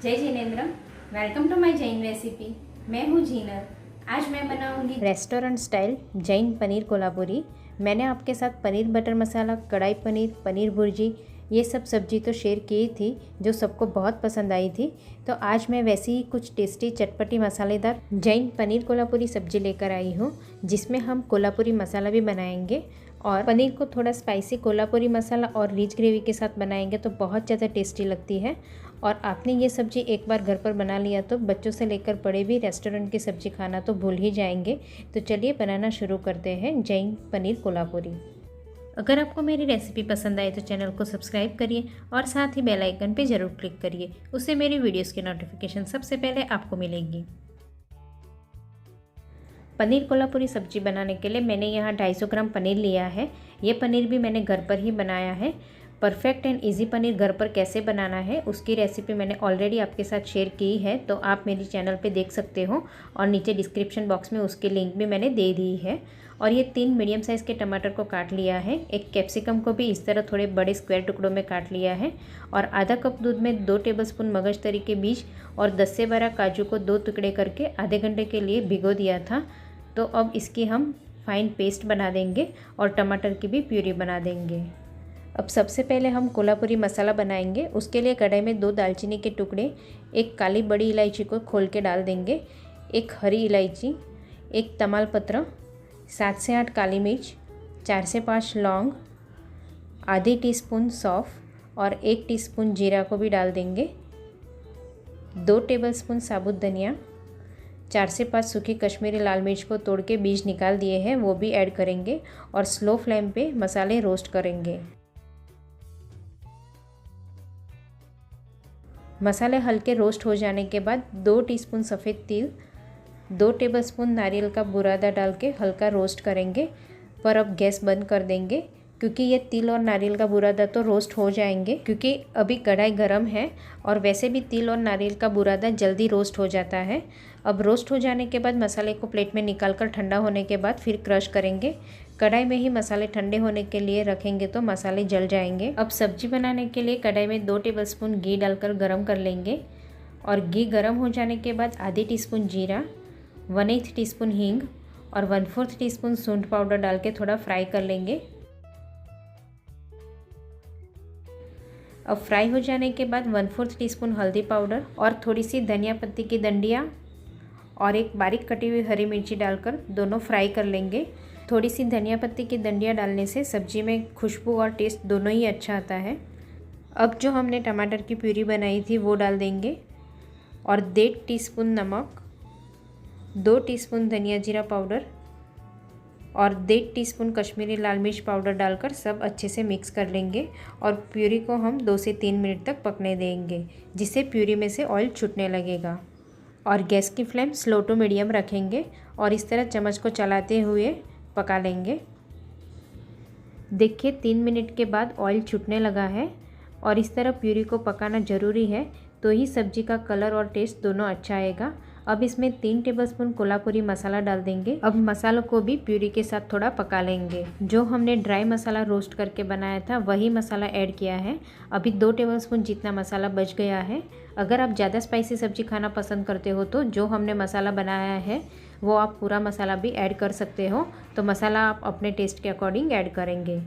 जय Jinendra. Welcome to my Jain recipe. मैं हूँ जीनर। आज मैं बनाऊंगी रेस्टोरेंट स्टाइल जैन पनीर कोल्हापुरी। मैंने आपके साथ पनीर बटर मसाला, कढ़ाई पनीर, पनीर भुर्जी ये सब सब्जी तो शेयर की थी जो सबको बहुत पसंद आई थी। तो आज मैं वैसी ही कुछ टेस्टी चटपटी मसालेदार जैन पनीर कोल्हापुरी सब्जी लेकर आई हूँ, जिसमें हम कोल्हापुरी मसाला भी बनाएंगे और पनीर को थोड़ा स्पाइसी कोल्हापुरी मसाला और रिच ग्रेवी के साथ बनाएंगे तो बहुत ज़्यादा टेस्टी लगती है। और आपने ये सब्ज़ी एक बार घर पर बना लिया तो बच्चों से लेकर बड़े भी रेस्टोरेंट की सब्ज़ी खाना तो भूल ही जाएंगे। तो चलिए बनाना शुरू करते हैं जैन पनीर कोल्हापुरी। अगर आपको मेरी रेसिपी पसंद आए तो चैनल को सब्सक्राइब करिए और साथ ही बेल आइकन पे ज़रूर क्लिक करिए, उससे मेरी वीडियोस की नोटिफिकेशन सबसे पहले आपको मिलेगी। पनीर कोल्हापुरी सब्जी बनाने के लिए मैंने यहाँ 250 ग्राम पनीर लिया है। ये पनीर भी मैंने घर पर ही बनाया है। परफेक्ट एंड इजी पनीर घर पर कैसे बनाना है उसकी रेसिपी मैंने ऑलरेडी आपके साथ शेयर की है, तो आप मेरी चैनल पे देख सकते हो और नीचे डिस्क्रिप्शन बॉक्स में उसकी लिंक भी मैंने दे दी है। और ये 3 मीडियम साइज़ के टमाटर को काट लिया है। एक कैप्सिकम को भी इस तरह थोड़े बड़े स्क्वायर टुकड़ों में काट लिया है। और आधा कप दूध में 2 टेबलस्पून मगजतरी के बीज और 10 से 12 काजू को 2 टुकड़े करके आधे घंटे के लिए भिगो दिया था। तो अब इसकी हम फाइन पेस्ट बना देंगे और टमाटर की भी प्यूरी बना देंगे। अब सबसे पहले हम कोल्हापुरी मसाला बनाएंगे। उसके लिए कढ़ाई में 2 दालचीनी के टुकड़े, एक काली बड़ी इलायची को खोल के डाल देंगे, एक हरी इलायची, एक तमालपत्र, 7 से 8 काली मिर्च, 4 से 5 लौंग, आधी टीस्पून सौंफ और 1 टीस्पून जीरा को भी डाल देंगे। 2 टेबलस्पून साबुत धनिया, 4 से 5 सूखी कश्मीरी लाल मिर्च को तोड़ के बीज निकाल दिए हैं वो भी ऐड करेंगे और स्लो फ्लेम पे मसाले रोस्ट करेंगे। मसाले हल्के रोस्ट हो जाने के बाद 2 टीस्पून सफ़ेद तिल, 2 टेबलस्पून नारियल का बुरादा डाल के हल्का रोस्ट करेंगे। पर अब गैस बंद कर देंगे क्योंकि ये तिल और नारियल का बुरादा तो रोस्ट हो जाएंगे, क्योंकि अभी कढ़ाई गरम है और वैसे भी तिल और नारियल का बुरादा जल्दी रोस्ट हो जाता है। अब रोस्ट हो जाने के बाद मसाले को प्लेट में निकाल कर ठंडा होने के बाद फिर क्रश करेंगे। कढ़ाई में ही मसाले ठंडे होने के लिए रखेंगे तो मसाले जल जाएंगे। अब सब्जी बनाने के लिए कढ़ाई में 2 टेबलस्पून घी डालकर गरम कर लेंगे और घी गरम हो जाने के बाद आधी टीस्पून जीरा, 1/8 टीस्पून हींग और 1/4 टीस्पून सूंठ पाउडर डाल के थोड़ा फ्राई कर लेंगे। अब फ्राई हो जाने के बाद 1/4 टीस्पून हल्दी पाउडर और थोड़ी सी धनिया पत्ती की डंडियाँ और एक बारीक कटी हुई हरी मिर्ची डालकर दोनों फ्राई कर लेंगे। थोड़ी सी धनिया पत्ती की डंडियाँ डालने से सब्जी में खुशबू और टेस्ट दोनों ही अच्छा आता है। अब जो हमने टमाटर की प्यूरी बनाई थी वो डाल देंगे और 1.5 टीस्पून नमक, 2 टीस्पून धनिया जीरा पाउडर और 1.5 टीस्पून कश्मीरी लाल मिर्च पाउडर डालकर सब अच्छे से मिक्स कर लेंगे और प्यूरी को हम 2 से 3 मिनट तक पकने देंगे, जिससे प्यूरी में से ऑयल छूटने लगेगा। और गैस की फ्लेम स्लो टू मीडियम रखेंगे और इस तरह चम्मच को चलाते हुए पका लेंगे। देखिए 3 मिनट के बाद ऑयल छूटने लगा है और इस तरह प्यूरी को पकाना ज़रूरी है, तो ही सब्जी का कलर और टेस्ट दोनों अच्छा आएगा। अब इसमें 3 टेबलस्पून कोल्हापुरी मसाला डाल देंगे। अब मसालों को भी प्यूरी के साथ थोड़ा पका लेंगे। जो हमने ड्राई मसाला रोस्ट करके बनाया था वही मसाला ऐड किया है। अभी 2 टेबलस्पून जितना मसाला बच गया है। अगर आप ज़्यादा स्पाइसी सब्जी खाना पसंद करते हो तो जो हमने मसाला बनाया है वो आप पूरा मसाला भी ऐड कर सकते हो, तो मसाला आप अपने टेस्ट के अकॉर्डिंग ऐड करेंगे।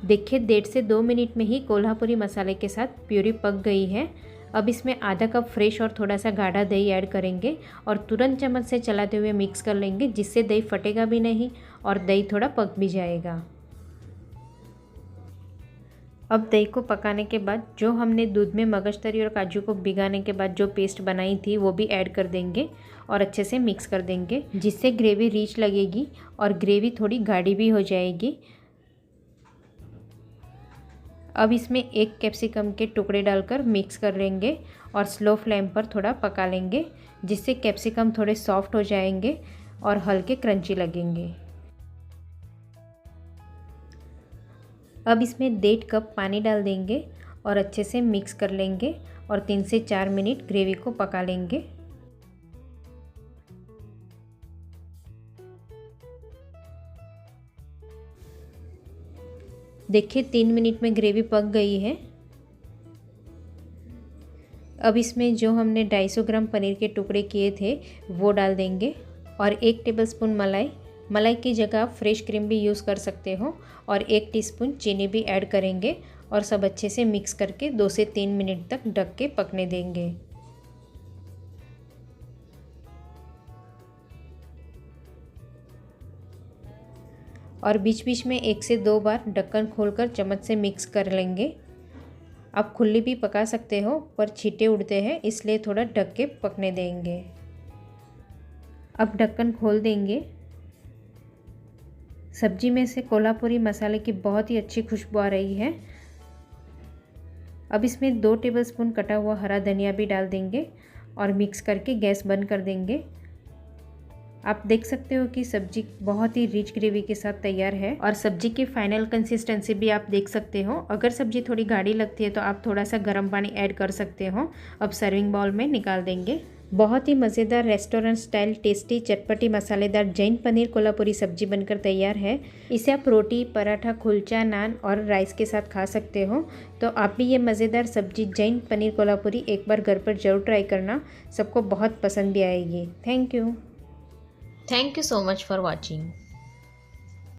देखिए 1.5 से 2 मिनट में ही कोल्हापुरी मसाले के साथ प्यूरी पक गई है। अब इसमें आधा कप फ्रेश और थोड़ा सा गाढ़ा दही ऐड करेंगे और तुरंत चम्मच से चलाते हुए मिक्स कर लेंगे, जिससे दही फटेगा भी नहीं और दही थोड़ा पक भी जाएगा। अब दही को पकाने के बाद जो हमने दूध में मगजतरी और काजू को भिगाने के बाद जो पेस्ट बनाई थी वो भी ऐड कर देंगे और अच्छे से मिक्स कर देंगे, जिससे ग्रेवी रिच लगेगी और ग्रेवी थोड़ी गाढ़ी भी हो जाएगी। अब इसमें एक कैप्सिकम के टुकड़े डालकर मिक्स कर लेंगे और स्लो फ्लेम पर थोड़ा पका लेंगे, जिससे कैप्सिकम थोड़े सॉफ्ट हो जाएंगे और हल्के क्रंची लगेंगे। अब इसमें 1.5 कप पानी डाल देंगे और अच्छे से मिक्स कर लेंगे और 3 से 4 मिनट ग्रेवी को पका लेंगे। देखिए 3 मिनट में ग्रेवी पक गई है। अब इसमें जो हमने 250 ग्राम पनीर के टुकड़े किए थे वो डाल देंगे और 1 टेबलस्पून मलाई की जगह आप फ्रेश क्रीम भी यूज़ कर सकते हो और 1 टीस्पून चीनी भी ऐड करेंगे और सब अच्छे से मिक्स करके 2 से 3 मिनट तक ढक के पकने देंगे। और बीच बीच में 1 से 2 बार ढक्कन खोलकर चम्मच से मिक्स कर लेंगे। आप खुली भी पका सकते हो पर छींटे उड़ते हैं, इसलिए थोड़ा ढक के पकने देंगे। अब ढक्कन खोल देंगे। सब्जी में से कोल्हापुरी मसाले की बहुत ही अच्छी खुशबू आ रही है। अब इसमें 2 टेबलस्पून कटा हुआ हरा धनिया भी डाल देंगे और मिक्स करके गैस बंद कर देंगे। आप देख सकते हो कि सब्जी बहुत ही रिच ग्रेवी के साथ तैयार है और सब्जी की फाइनल कंसिस्टेंसी भी आप देख सकते हो। अगर सब्जी थोड़ी गाढ़ी लगती है तो आप थोड़ा सा गर्म पानी ऐड कर सकते हो। अब सर्विंग बाउल में निकाल देंगे। बहुत ही मज़ेदार रेस्टोरेंट स्टाइल टेस्टी चटपटी मसालेदार जैन पनीर कोल्हापुरी सब्जी बनकर तैयार है। इसे आप रोटी, पराठा, कुलचा, नान और राइस के साथ खा सकते हो। तो आप भी ये मज़ेदार सब्जी जैन पनीर कोल्हापुरी एक बार घर पर ज़रूर ट्राई करना, सबको बहुत पसंद भी आएगी। Thank you Thank you so much for watching.